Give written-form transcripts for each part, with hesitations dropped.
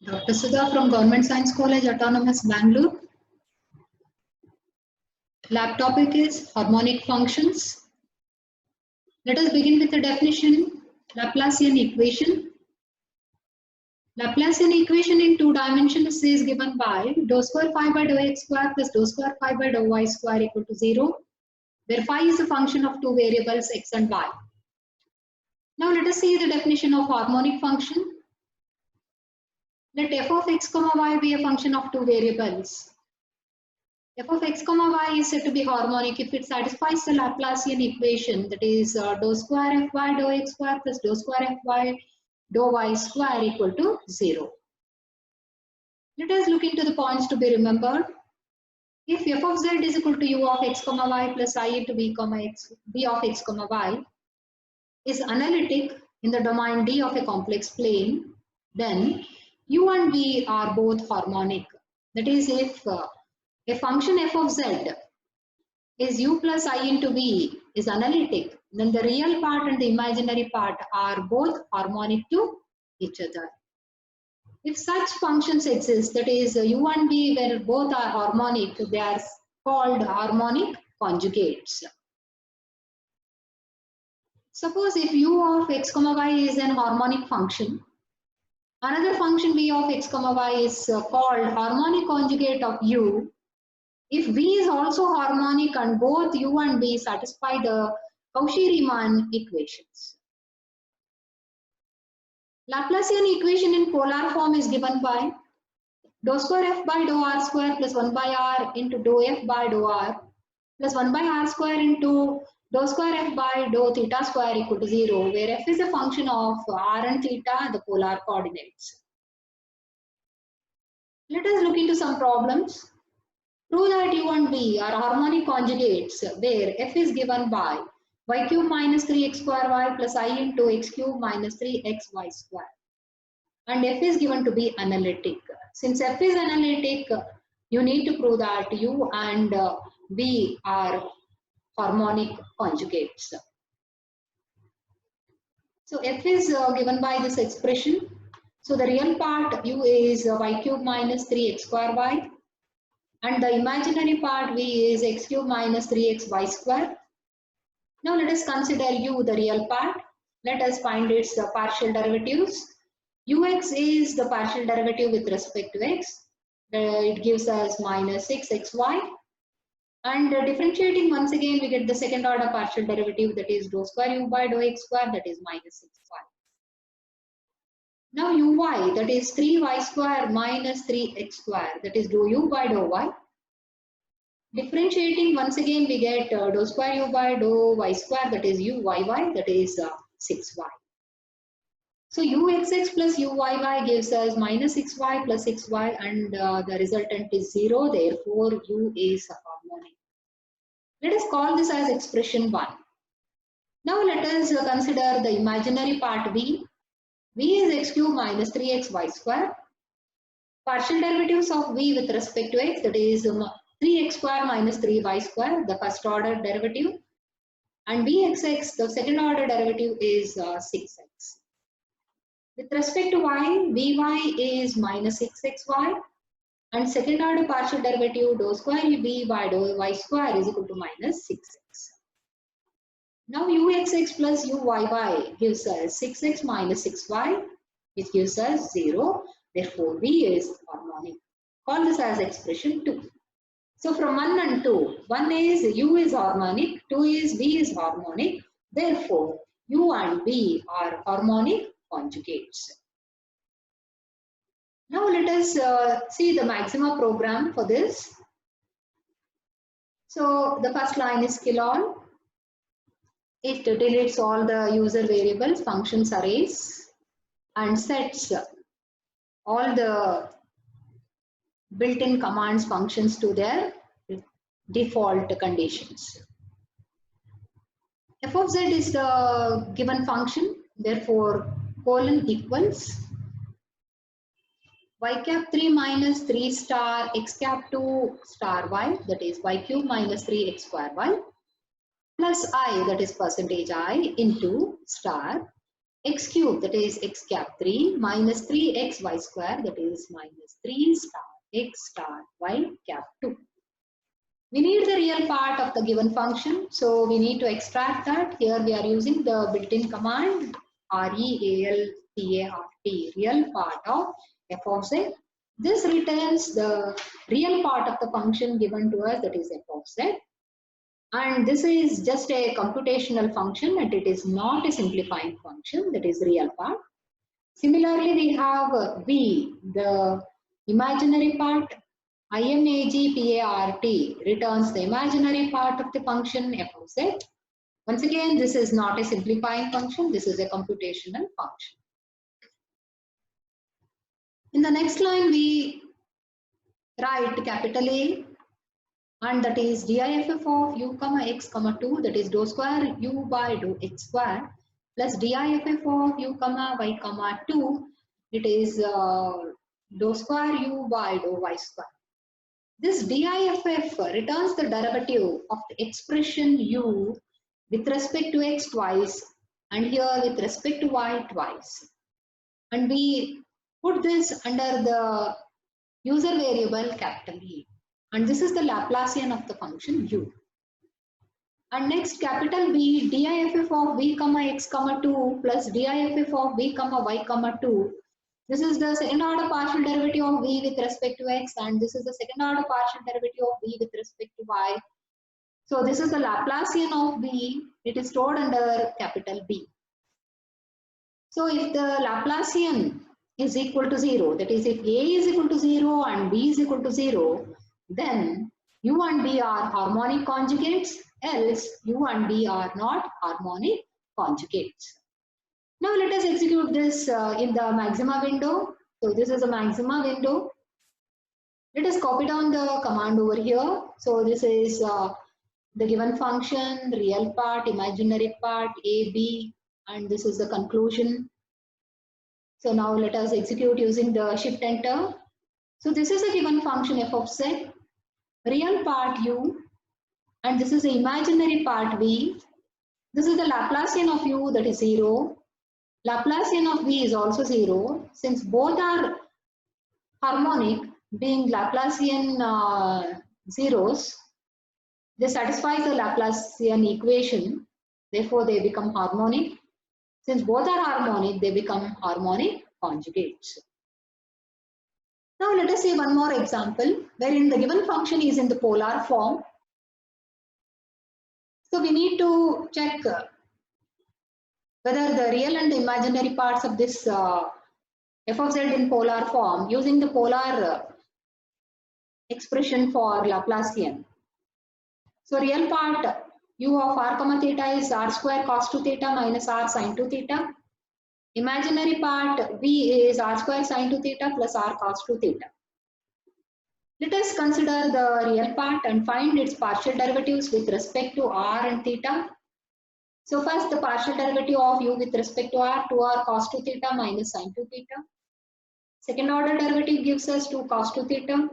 Dr. Sudha from Government Science College, Autonomous, Bangalore. Lab topic is harmonic functions. Let us begin with the definition. Laplacian equation. Laplacian equation in two dimensions is given by dou square phi by dou x square plus dou square phi by dou y square equal to 0, where phi is a function of two variables x and y. Now let us see the definition of harmonic function. Let f of x comma y be a function of two variables. F of x comma y is said to be harmonic if it satisfies the Laplacian equation, that is dou square fy dou x square plus dou square fy dou y square equal to 0. Let us look into the points to be remembered. If f of z is equal to u of x comma y plus I into b comma x, b of x comma y is analytic in the domain D of a complex plane, then u and v are both harmonic. That is, if a function f of z is u plus I into v is analytic, then the real part and the imaginary part are both harmonic to each other. If such functions exist, that is u and v where both are harmonic, they are called harmonic conjugates. Suppose if u of x comma y is an harmonic function, another function v of x comma y is called harmonic conjugate of u. If v is also harmonic and both u and v satisfy the Cauchy-Riemann equations. Laplacian equation in polar form is given by dou square f by dou r square plus 1 by r into dou f by dou r plus 1 by r square into dou square f by dou theta square equal to 0, where f is a function of r and theta, the polar coordinates. Let us look into some problems. Prove that u and v are harmonic conjugates where f is given by y cube minus 3x square y plus I into x cube minus 3xy square. And f is given to be analytic. Since f is analytic, you need to prove that u and v are harmonic conjugates. So f is given by this expression. So the real part u is y cube minus 3x square y. And the imaginary part v is x cube minus 3xy square. Now let us consider u, the real part. Let us find its partial derivatives. Ux is the partial derivative with respect to x. It gives us minus 6xy. And differentiating once again, we get the second order partial derivative, that is dou square u by dou x square, that is minus 6y. Now uy, that is 3y square minus 3x square, that is dou u by dou y. Differentiating once again, we get dou square u by dou y square, that is uyy, that is 6y. So uxx plus uyy gives us minus 6y plus 6y, and the resultant is 0. Therefore, u is harmonic. Let us call this as expression 1. Now let us consider the imaginary part v. V is x cube minus 3xy square. Partial derivatives of v with respect to x, that is 3x square minus 3y square, the first order derivative. And vxx, the second order derivative, is 6x. With respect to y, vy is minus 6xy. And second order partial derivative dou square v by dou y square is equal to minus 6x. Now uxx plus uyy gives us 6x minus 6y, which gives us 0. Therefore, v is harmonic. Call this as expression 2. So from 1 and 2, 1 is u is harmonic, 2 is v is harmonic. Therefore, u and v are harmonic conjugates. Now let us see the maxima program for this. So the first line is kill all. It deletes all the user variables, functions, arrays, and sets all the built-in commands, functions to their default conditions. F of z is the given function, therefore colon equals y cap 3 minus 3 star x cap 2 star y, that is y cube minus 3x square y, plus I, that is percentage I, into star x cube, that is x cap 3, minus 3x y square, that is minus 3 star x star y cap 2. We need the real part of the given function, so we need to extract that. Here we are using the built-in command REALPART, real part of f of z. This returns the real part of the function given to us, that is f of z. And this is just a computational function and it is not a simplifying function, that is real part. Similarly, we have v, the imaginary part. IMAGPART returns the imaginary part of the function f of z. Once again, this is not a simplifying function, this is a computational function. In the next line, we write capital A, and that is diff of u comma x comma 2, that is dou square u by dou x square, plus diff of u comma y comma 2, it is dou square u by dou y square. This diff returns the derivative of the expression u with respect to x twice and here with respect to y twice. And we put this under the user variable capital E. And this is the Laplacian of the function u. And next capital B, diff of v comma x comma 2 plus diff of v comma y comma 2. This is the second order partial derivative of v with respect to x, and this is the second order partial derivative of v with respect to y. So this is the Laplacian of v. It is stored under capital B. So if the Laplacian is equal to 0, that is if a is equal to 0 and b is equal to 0, then u and b are harmonic conjugates, else u and b are not harmonic conjugates. Now let us execute this in the maxima window. So this is a maxima window. Let us copy down the command over here. So this is the given function, real part, imaginary part, a, b, and this is the conclusion. So now let us execute using the shift enter. So this is a given function f of z, real part u, and this is the imaginary part v. This is the Laplacian of u, that is 0. Laplacian of v is also 0. Since both are harmonic, being Laplacian zeros, they satisfy the Laplacian equation. Therefore, they become harmonic. Since both are harmonic, they become harmonic conjugates. Now let us see one more example wherein the given function is in the polar form. So we need to check whether the real and the imaginary parts of this f of z in polar form using the polar expression for Laplacian. So real part u of r comma theta is r square cos 2 theta minus r sin 2 theta. Imaginary part v is r square sin 2 theta plus r cos 2 theta. Let us consider the real part and find its partial derivatives with respect to r and theta. So first the partial derivative of u with respect to r, 2r cos 2 theta minus sin 2 theta. Second order derivative gives us 2 cos 2 theta.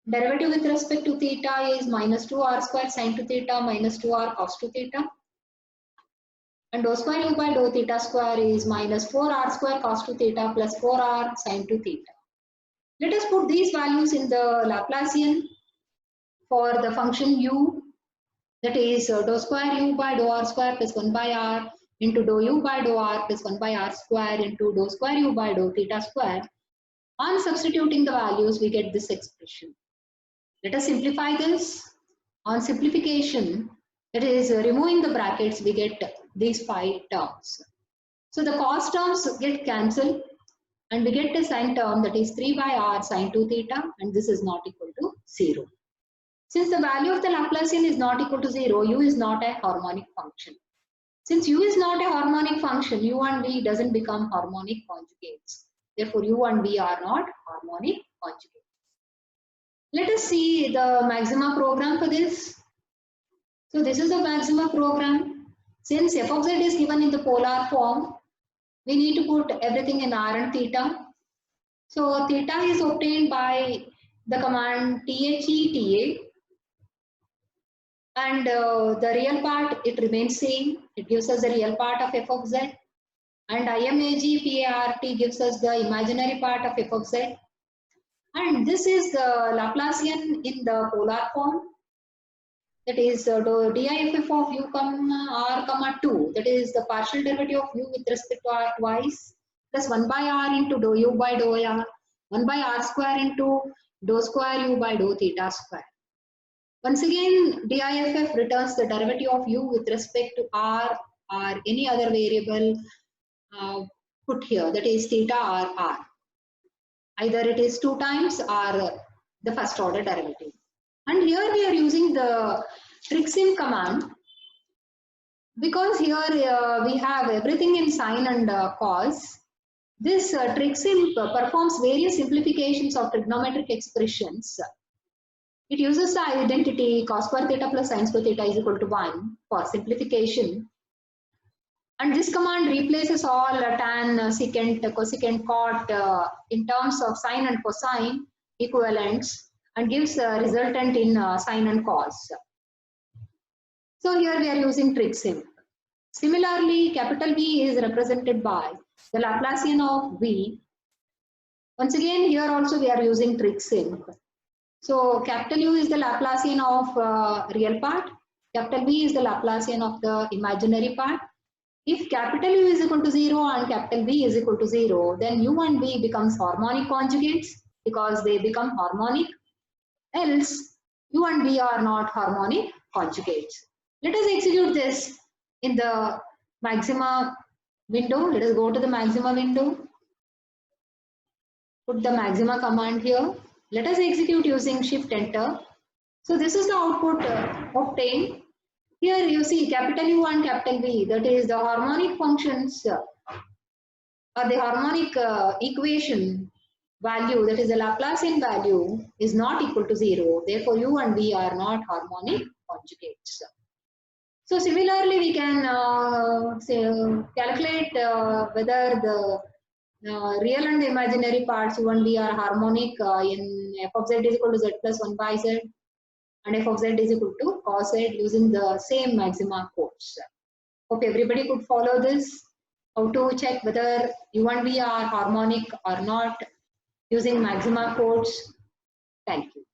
Derivative with respect to theta is minus 2r square sin 2 theta minus 2r cos 2 theta. And dou square u by dou theta square is minus 4r square cos 2 theta plus 4r sin 2 theta. Let us put these values in the Laplacian for the function u, that is dou square u by dou r square plus 1 by r into dou u by dou r plus 1 by r square into dou square u by dou theta square. On substituting the values, we get this expression. Let us simplify this. On simplification, that is removing the brackets, we get these 5 terms. So the cos terms get cancelled and we get a sin term, that is 3 by r sin 2 theta, and this is not equal to 0. Since the value of the Laplacian is not equal to 0, u is not a harmonic function. Since u is not a harmonic function, u and v doesn't become harmonic conjugates. Therefore, u and v are not harmonic conjugates. Let us see the maxima program for this. So this is the maxima program. Since f of z is given in the polar form, we need to put everything in r and theta. So theta is obtained by the command theta, and the real part, it remains same. It gives us the real part of f of z. and IMAG PART gives us the imaginary part of f of z. And this is the Laplacian in the polar form. That is diff of u r comma 2. That is the partial derivative of u with respect to r twice, plus 1 by r into dou u by dou r, 1 by r square into dou square u by dou theta square. Once again, diff returns the derivative of u with respect to r or any other variable put here, that is theta or r. Either it is 2 times or the first order derivative. And here we are using the tricsim command, because here we have everything in sine and cos. This tricsim performs various simplifications of trigonometric expressions. It uses the identity cos square theta plus sin square theta is equal to 1 for simplification. And this command replaces all tan, secant, cosecant, cot in terms of sine and cosine equivalents and gives a resultant in sine and cos. So here we are using tricsim. Similarly, capital V is represented by the Laplacian of V. Once again, here also we are using tricsim. So capital U is the Laplacian of real part. Capital V is the Laplacian of the imaginary part. If capital U is equal to 0 and capital V is equal to 0, then U and V becomes harmonic conjugates because they become harmonic. Else, U and V are not harmonic conjugates. Let us execute this in the maxima window. Let us go to the maxima window. Put the maxima command here. Let us execute using shift enter. So this is the output obtained. Here you see capital U and capital V, that is the harmonic functions or the harmonic equation value, that is the Laplacian value, is not equal to 0. Therefore, U and V are not harmonic conjugates. So similarly, we can calculate whether the real and the imaginary parts U and V are harmonic in f of z is equal to z plus 1 by z. And f of z is equal to cos z using the same maxima codes. Hope everybody could follow this. How to check whether U and V are harmonic or not using maxima codes. Thank you.